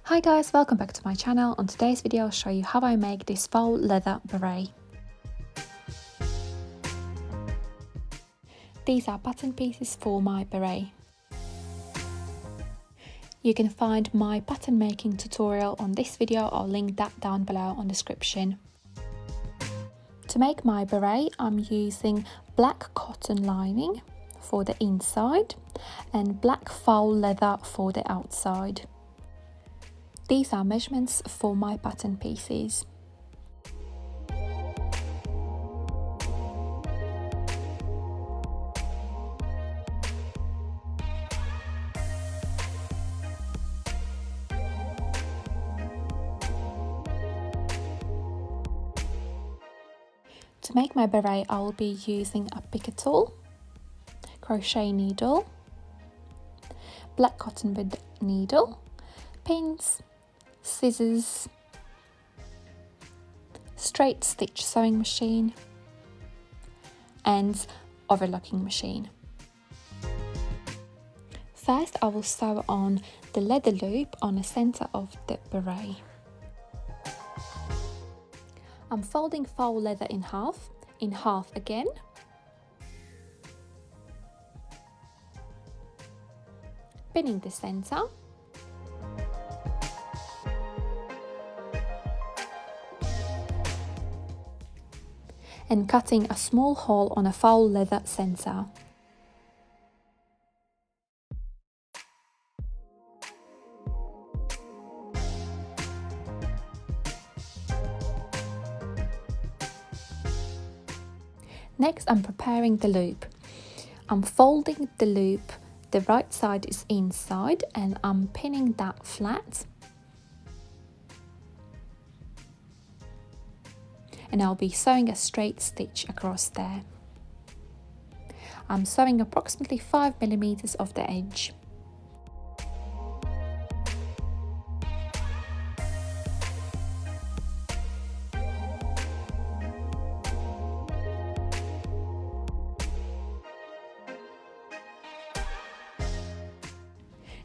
Hi guys, welcome back to my channel. On today's video I'll show you how I make this faux leather beret. These are pattern pieces for my beret. You can find my pattern making tutorial on this video. I'll link that down below on description. To make my beret I'm using black cotton lining for the inside and black faux leather for the outside. These are measurements for my pattern pieces. To make my beret I will be using a picket tool, crochet needle, black cotton bud needle, pins, scissors, straight stitch sewing machine and overlocking machine. First I will sew on the leather loop on the center of the beret. I'm folding faux leather in half again, pinning the center, and cutting a small hole on a faux leather center. Next I'm preparing the loop. I'm folding the loop, the right side is inside and I'm pinning that flat. And I'll be sewing a straight stitch across there. I'm sewing approximately 5mm off the edge.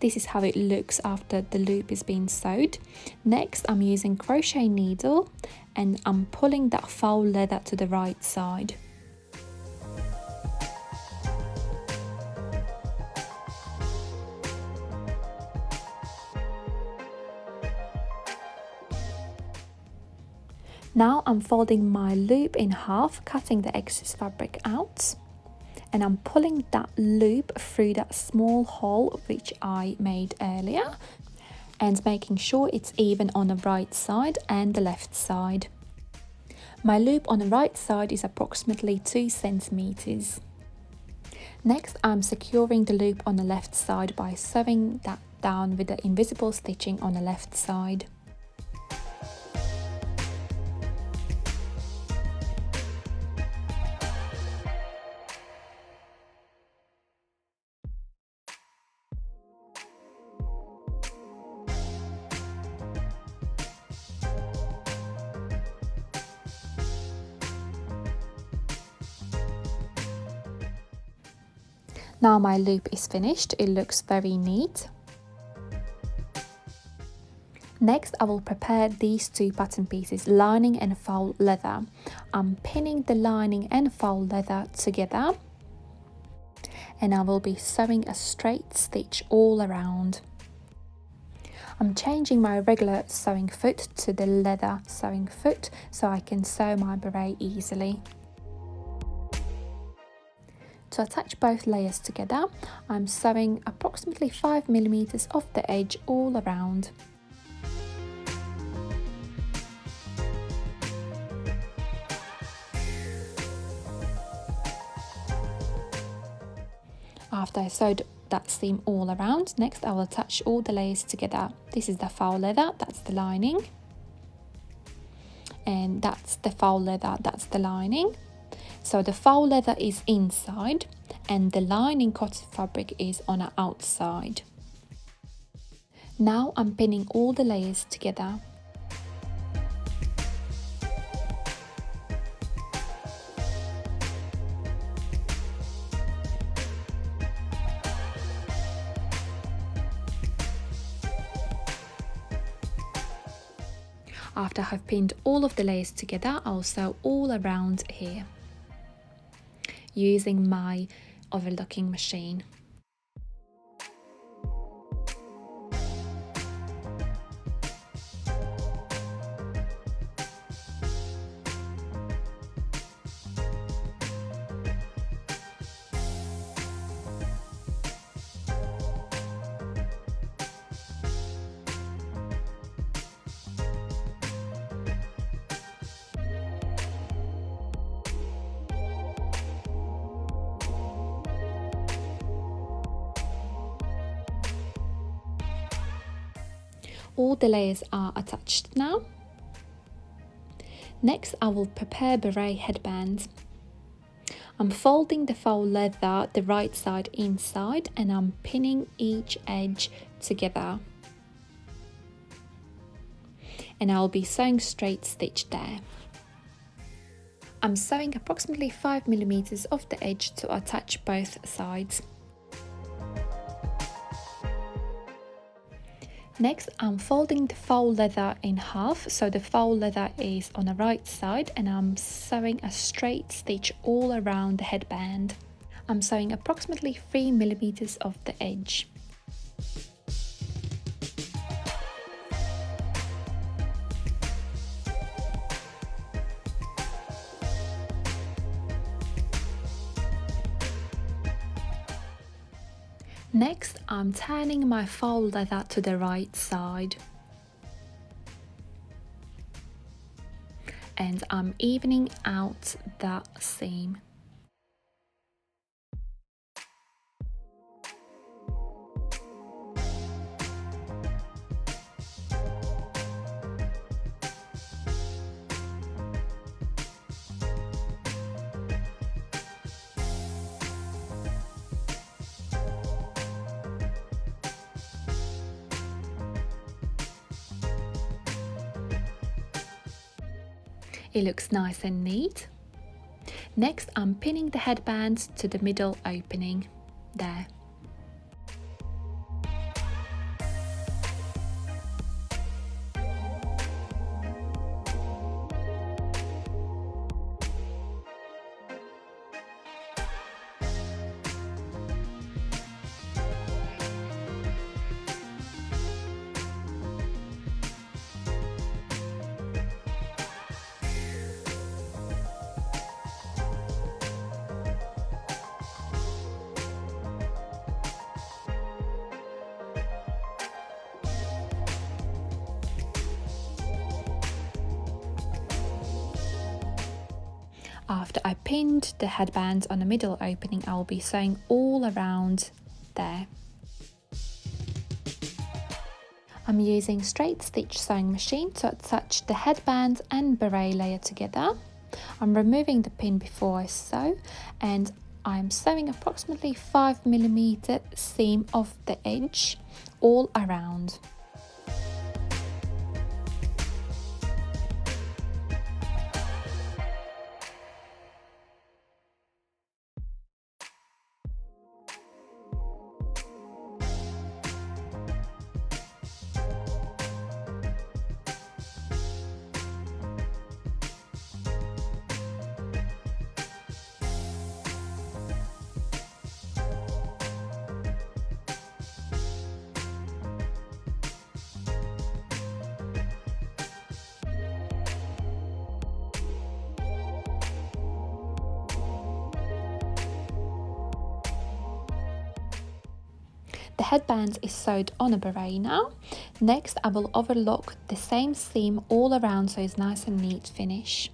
This is how it looks after the loop is being sewed. Next I'm using crochet needle and I'm pulling that faux leather to the right side. Now I'm folding my loop in half, cutting the excess fabric out. And I'm pulling that loop through that small hole which I made earlier and making sure it's even on the right side and the left side. My loop on the right side is approximately 2 centimeters. Next I'm securing the loop on the left side by sewing that down with the invisible stitching on the left side. Now my loop is finished, it looks very neat. Next I will prepare these two pattern pieces, lining and faux leather. I'm pinning the lining and faux leather together and I will be sewing a straight stitch all around. I'm changing my regular sewing foot to the leather sewing foot so I can sew my beret easily. To attach both layers together, I'm sewing approximately 5mm off the edge all around. After I sewed that seam all around, next I will attach all the layers together. This is the faux leather, that's the lining. And that's the faux leather, that's the lining. So the faux leather is inside and the lining cotton fabric is on the outside. Now I'm pinning all the layers together. After I've pinned all of the layers together, I'll sew all around here using my overlocking machine. All the layers are attached now. Next, I will prepare beret headband. I'm folding the faux leather the right side inside and I'm pinning each edge together. And I'll be sewing straight stitch there. I'm sewing approximately 5mm off the edge to attach both sides. Next, I'm folding the faux leather in half, so the faux leather is on the right side, and I'm sewing a straight stitch all around the headband. I'm sewing approximately 3mm off the edge. Next, I'm turning my faux leather to the right side. And I'm evening out that seam. It looks nice and neat. Next, I'm pinning the headband to the middle opening there. After I pinned the headband on the middle opening, I'll be sewing all around there. I'm using straight stitch sewing machine to attach the headband and beret layer together. I'm removing the pin before I sew, and I'm sewing approximately 5mm seam off the edge all around. The headband is sewed on a beret now. Next, I will overlock the same seam all around so it's nice and neat finish.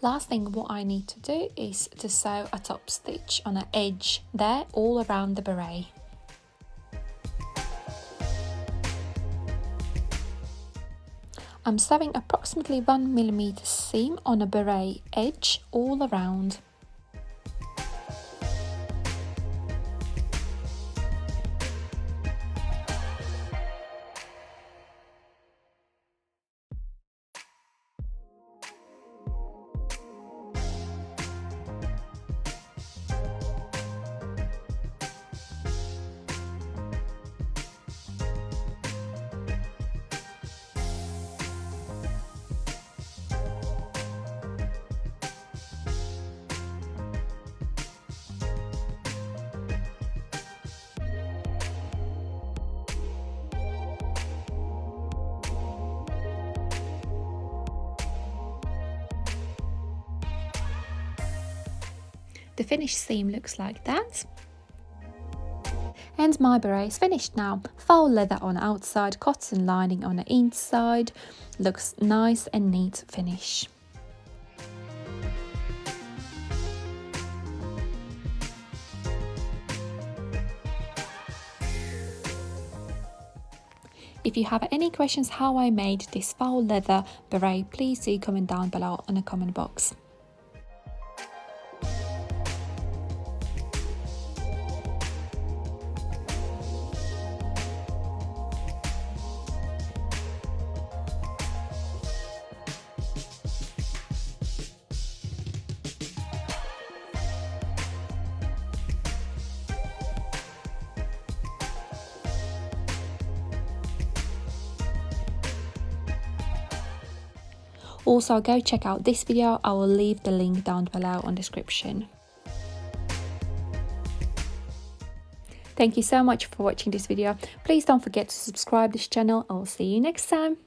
Last thing what I need to do is to sew a top stitch on an edge there all around the beret. I'm sewing approximately 1mm seam on a beret edge all around. The finished seam looks like that. And my beret is finished now. Faux leather on the outside, cotton lining on the inside. Looks nice and neat finish. If you have any questions how I made this faux leather beret, please do comment down below in the comment box. Also, go check out this video. I will leave the link down below on description. Thank you so much for watching this video. Please don't forget to subscribe this channel. I'll see you next time.